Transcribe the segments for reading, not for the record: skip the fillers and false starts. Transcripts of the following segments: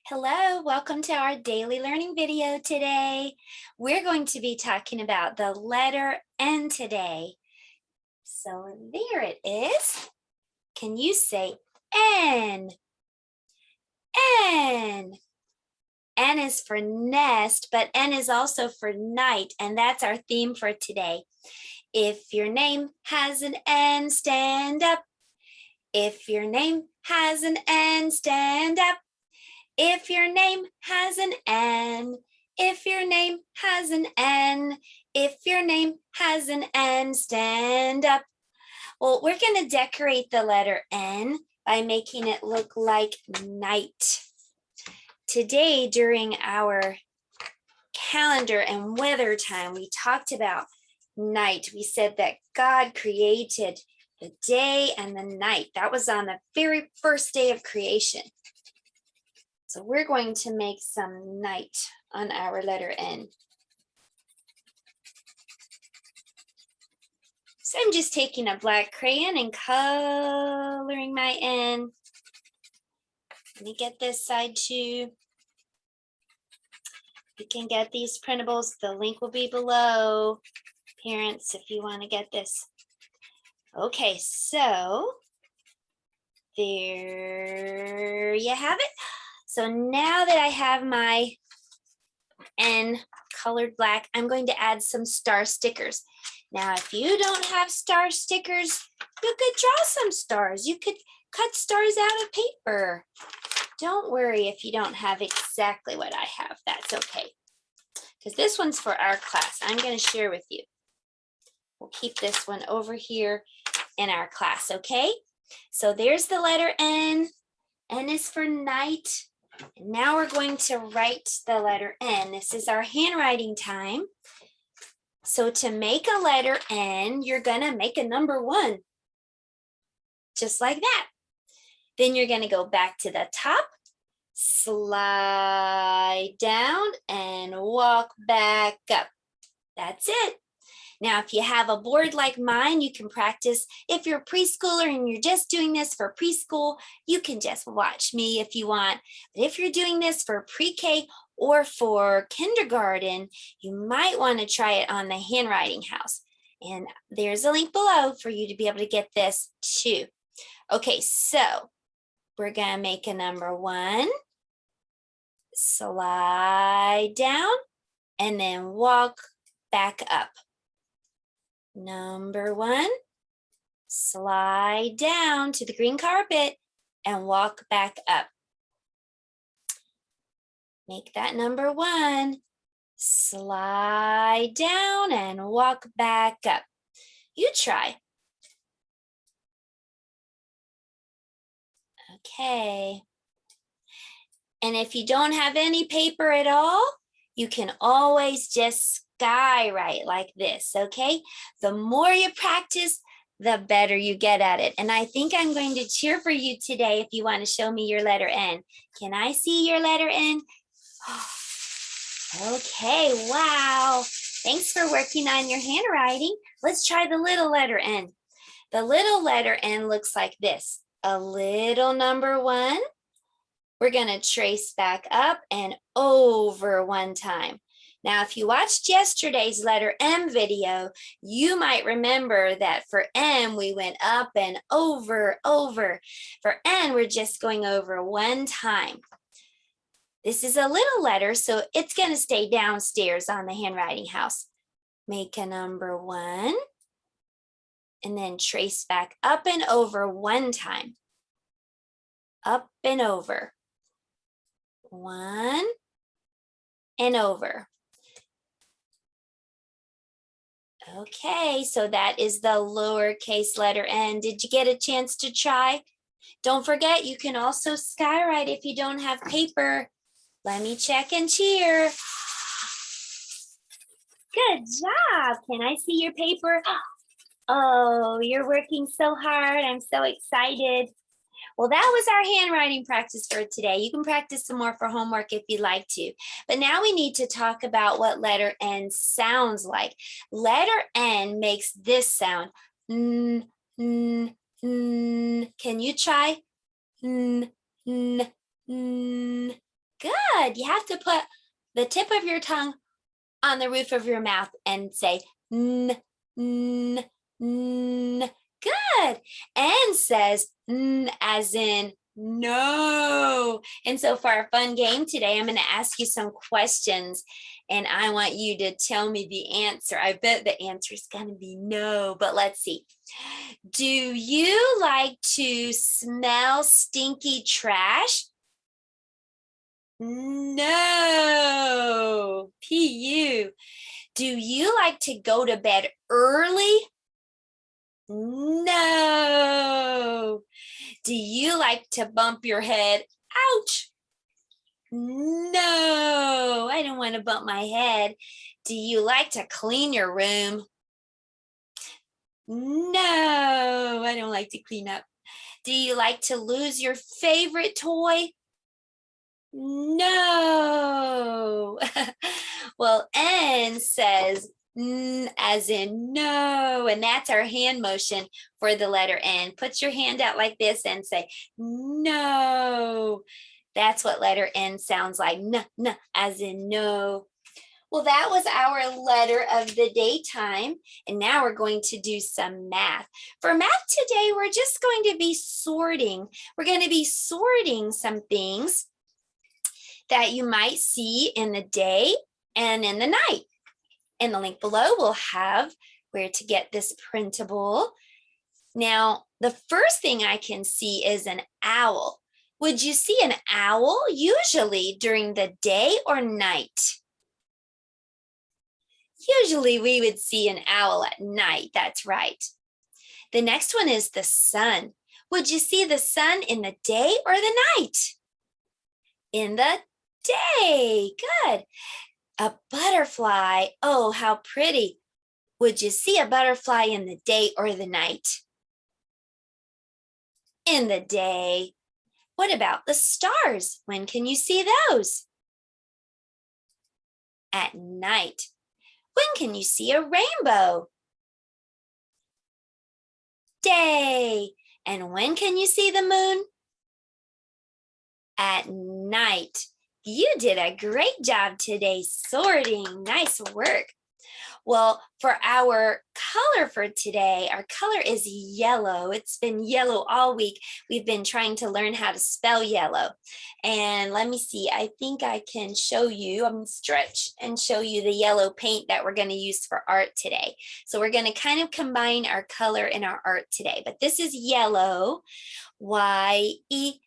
Hello, welcome to our daily learning video today. We're going to be talking about the letter N today. So there it is. Can you say N? N. N is for nest, but N is also for night, and that's our theme for today. If your name has an N, stand up. If your name has an N, stand up. If your name has an N, if your name has an N, if your name has an N, stand up. Well, we're going to decorate the letter N by making it look like night. Today, during our calendar and weather time, we talked about night. We said that God created the day and the night. That was on the very first day of creation. So we're going to make some night on our letter N. So I'm just taking a black crayon and coloring my N. Let me get this side too. You can get these printables. The link will be below, parents, if you want to get this. Okay, so there you have it. So now that I have my N colored black, I'm going to add some star stickers. Now, if you don't have star stickers, you could draw some stars. You could cut stars out of paper. Don't worry if you don't have exactly what I have. That's okay. Because this one's for our class. I'm going to share with you. We'll keep this one over here in our class, okay? So there's the letter N. N is for night. And now we're going to write the letter N. This is our handwriting time. So to make a letter N, you're going to make a number 1. Just like that. Then you're going to go back to the top, slide down, and walk back up. That's it. Now, if you have a board like mine, you can practice. If you're a preschooler and you're just doing this for preschool, you can just watch me if you want. But if you're doing this for pre-K or for kindergarten, you might want to try it on the handwriting house. And there's a link below for you to be able to get this too. Okay, so we're going to make a number 1, slide down, and then walk back up. Number 1, slide down to the green carpet and walk back up. Make that number 1, slide down and walk back up. You try. Okay. And if you don't have any paper at all, you can always just skywrite like this, okay? The more you practice, the better you get at it. And I think I'm going to cheer for you today if you want to show me your letter N. Can I see your letter N? Okay, wow. Thanks for working on your handwriting. Let's try the little letter N. The little letter N looks like this. A little number 1. We're going to trace back up and over 1 time. Now, if you watched yesterday's letter M video, you might remember that for M, we went up and over. For N, we're just going over 1 time. This is a little letter, so it's going to stay downstairs on the handwriting house. Make a number 1, and then trace back up and over 1 time. Up and over. 1 and over. Okay, so that is the lowercase letter N. Did you get a chance to try? Don't forget, you can also skywrite if you don't have paper. Let me check and cheer. Good job. Can I see your paper? Oh, you're working so hard. I'm so excited. Well, that was our handwriting practice for today. You can practice some more for homework if you'd like to. But now we need to talk about what letter N sounds like. Letter N makes this sound. N, n, n. Can you try? N, n, n. Good. You have to put the tip of your tongue on the roof of your mouth and say n, n, n. Good. N says n as in no. And so for our fun game today, I'm going to ask you some questions and I want you to tell me the answer. I bet the answer is going to be no, but let's see. Do you like to smell stinky trash? No. P-U. Do you like to go to bed early? No. Do you like to bump your head? Ouch. No, I don't want to bump my head. Do you like to clean your room? No, I don't like to clean up. Do you like to lose your favorite toy? No. Well, N says as in no, and that's our hand motion for the letter N. Put your hand out like this and say no. That's what letter N sounds like, n, as in no. Well, that was our letter of the day time, and now we're going to do some math. For math today, we're just going to be sorting. We're going to be sorting some things that you might see in the day and in the night. In the link below, we'll have where to get this printable. Now, the first thing I can see is an owl. Would you see an owl usually during the day or night? Usually we would see an owl at night, that's right. The next one is the sun. Would you see the sun in the day or the night? In the day, good. A butterfly, oh, how pretty. Would you see a butterfly in the day or the night? In the day. What about the stars? When can you see those? At night. When can you see a rainbow? Day. And when can you see the moon? At night. You did a great job today sorting. Nice work. Well, for our color for today, our color is yellow. It's been yellow all week. We've been trying to learn how to spell yellow. And let me see, I think I can show you, I'm gonna stretch and show you the yellow paint that we're gonna use for art today. So we're gonna kind of combine our color in our art today, but this is yellow, Y-E-L-L-O-W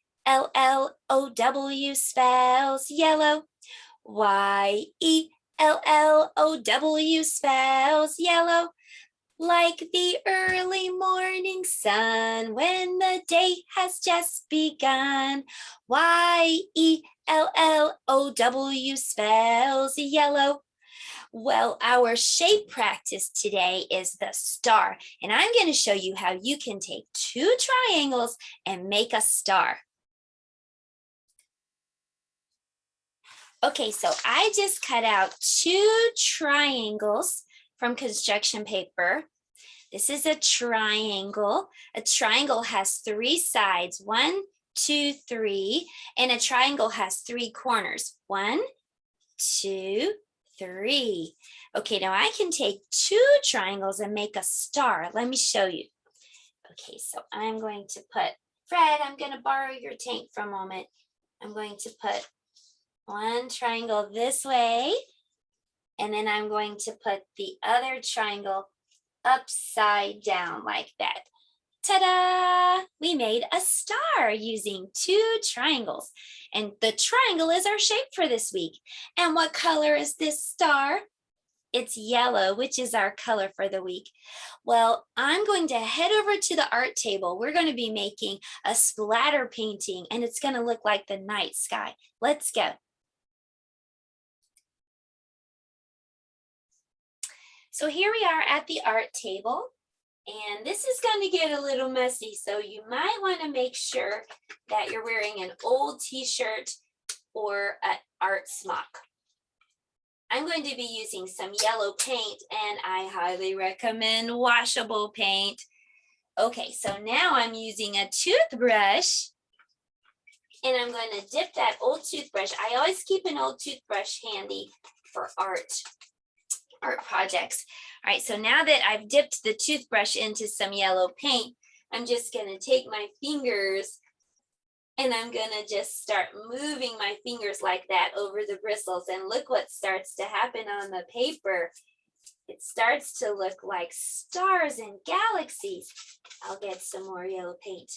spells yellow, Y-E-L-L-O-W spells yellow, like the early morning sun when the day has just begun. Y-E-L-L-O-W spells yellow. Well, our shape practice today is the star, and I'm going to show you how you can take two triangles and make a star. Okay, so I just cut out two triangles from construction paper. This is a triangle. A triangle has three sides, 1, 2, 3, and a triangle has three corners, 1, 2, 3. Okay, now I can take two triangles and make a star. Let me show you. Okay, so I'm going to put, Fred, I'm going to borrow your tank for a moment. I'm going to put one triangle this way, and then I'm going to put the other triangle upside down like that. Ta-da! We made a star using two triangles, and the triangle is our shape for this week. And what color is this star? It's yellow, which is our color for the week. Well, I'm going to head over to the art table. We're going to be making a splatter painting, and it's going to look like the night sky. Let's go. So here we are at the art table, and this is going to get a little messy, so you might want to make sure that you're wearing an old t-shirt or an art smock. I'm going to be using some yellow paint, and I highly recommend washable paint. Okay, so now I'm using a toothbrush, And I'm going to dip that old toothbrush. I always keep an old toothbrush handy for art projects. All right, so now that I've dipped the toothbrush into some yellow paint, I'm just going to take my fingers and I'm going to just start moving my fingers like that over the bristles. And look what starts to happen on the paper. It starts to look like stars and galaxies. I'll get some more yellow paint.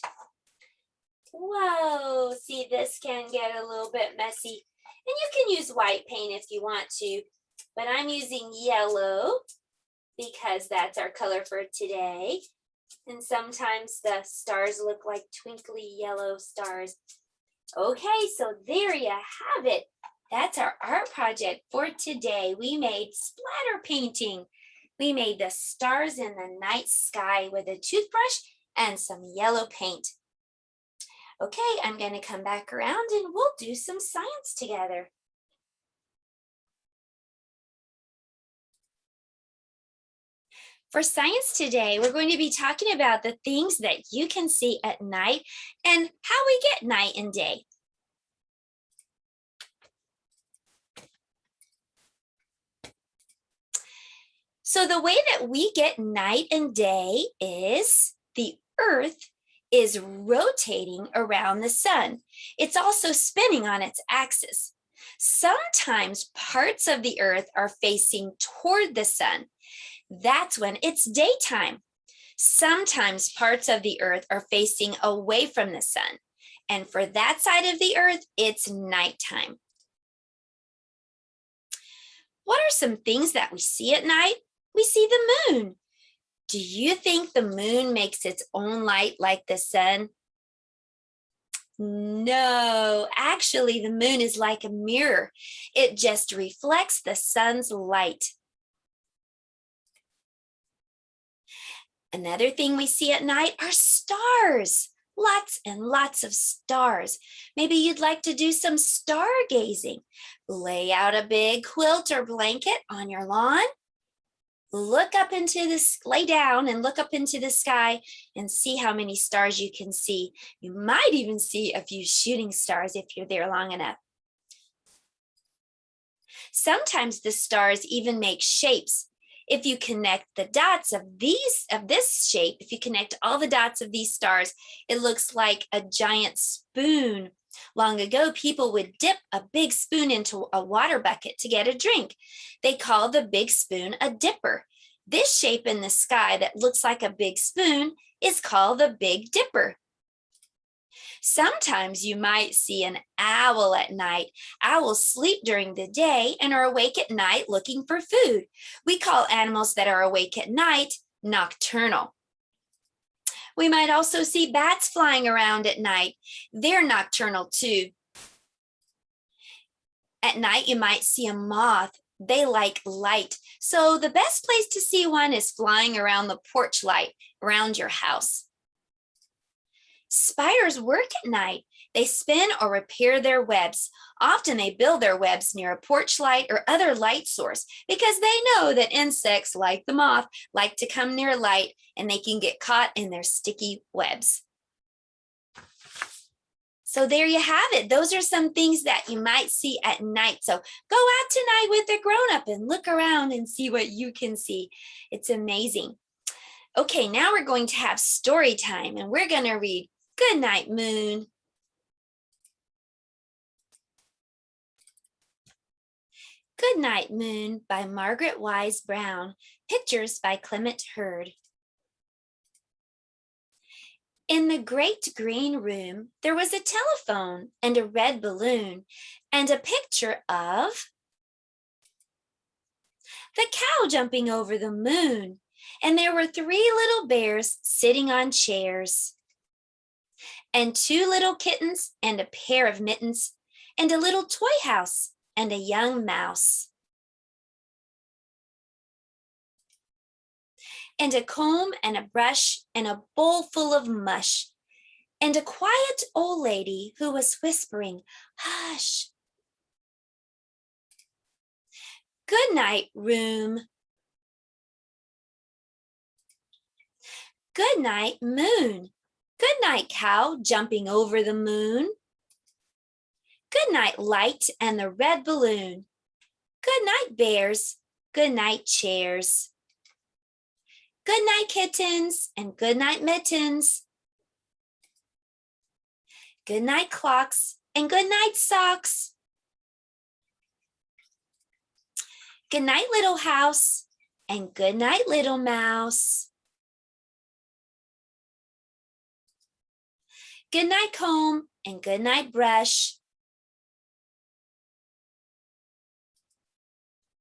Whoa, see, this can get a little bit messy. And you can use white paint if you want to, but I'm using yellow because that's our color for today. And sometimes the stars look like twinkly yellow stars. Okay, so there you have it. That's our art project for today. We made splatter painting. We made the stars in the night sky with a toothbrush and some yellow paint. Okay, I'm going to come back around and we'll do some science together. For science today, we're going to be talking about the things that you can see at night and how we get night and day. So the way that we get night and day is the Earth is rotating around the sun. It's also spinning on its axis. Sometimes parts of the Earth are facing toward the sun. That's when it's daytime. Sometimes parts of the Earth are facing away from the sun. And for that side of the Earth, it's nighttime. What are some things that we see at night? We see the moon. Do you think the moon makes its own light like the sun? No, actually, the moon is like a mirror. It just reflects the sun's light. Another thing we see at night are stars. Lots and lots of stars. Maybe you'd like to do some stargazing. Lay out a big quilt or blanket on your lawn. Look up into this, lay down and look up into the sky and see how many stars you can see. You might even see a few shooting stars if you're there long enough. Sometimes the stars even make shapes. If you connect the dots of this shape, if you connect all the dots of these stars, it looks like a giant spoon. Long ago, people would dip a big spoon into a water bucket to get a drink. They call the big spoon a dipper. This shape in the sky that looks like a big spoon is called the Big Dipper. Sometimes you might see an owl at night. Owls sleep during the day and are awake at night looking for food. We call animals that are awake at night nocturnal. We might also see bats flying around at night. They're nocturnal too. At night, you might see a moth. They like light. So the best place to see one is flying around the porch light around your house. Spiders work at night. They spin or repair their webs. Often they build their webs near a porch light or other light source because they know that insects like the moth like to come near light and they can get caught in their sticky webs. So there you have it. Those are some things that you might see at night. So go out tonight with a grown-up and look around and see what you can see. It's amazing. Okay, now we're going to have story time and we're going to read Good Night, Moon. Good Night, Moon by Margaret Wise Brown. Pictures by Clement Hurd. In the great green room, there was a telephone and a red balloon and a picture of the cow jumping over the moon. And there were 3 little bears sitting on chairs and 2 little kittens and a pair of mittens and a little toy house and a young mouse. And a comb and a brush and a bowl full of mush and a quiet old lady who was whispering, hush. Good night, room. Good night, moon. Good night, cow jumping over the moon. Good night, light and the red balloon. Good night, bears. Good night, chairs. Good night, kittens, and good night, mittens. Good night, clocks, and good night, socks. Good night, little house, and good night, little mouse. Good night, comb, and good night, brush.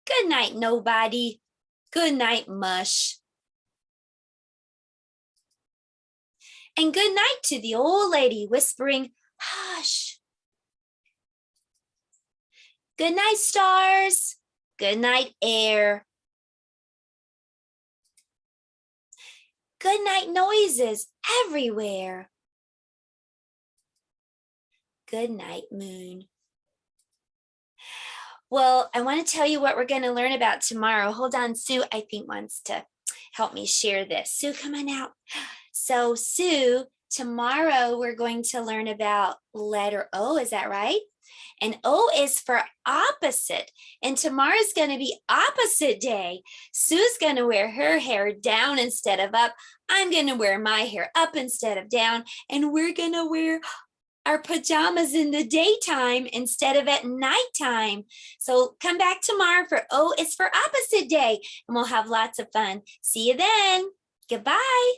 Good night, nobody. Good night, mush. And good night to the old lady whispering, hush. Good night, stars. Good night, air. Good night, noises everywhere. Good night, moon. Well, I want to tell you what we're going to learn about tomorrow. Hold on, Sue, I think wants to help me share this. Sue, come on out. So, Sue, tomorrow we're going to learn about letter O, is that right? And O is for opposite. And tomorrow's going to be opposite day. Sue's going to wear her hair down instead of up. I'm going to wear my hair up instead of down. And we're going to wear our pajamas in the daytime instead of at nighttime. So come back tomorrow for O is for opposite day, and we'll have lots of fun. See you then. Goodbye.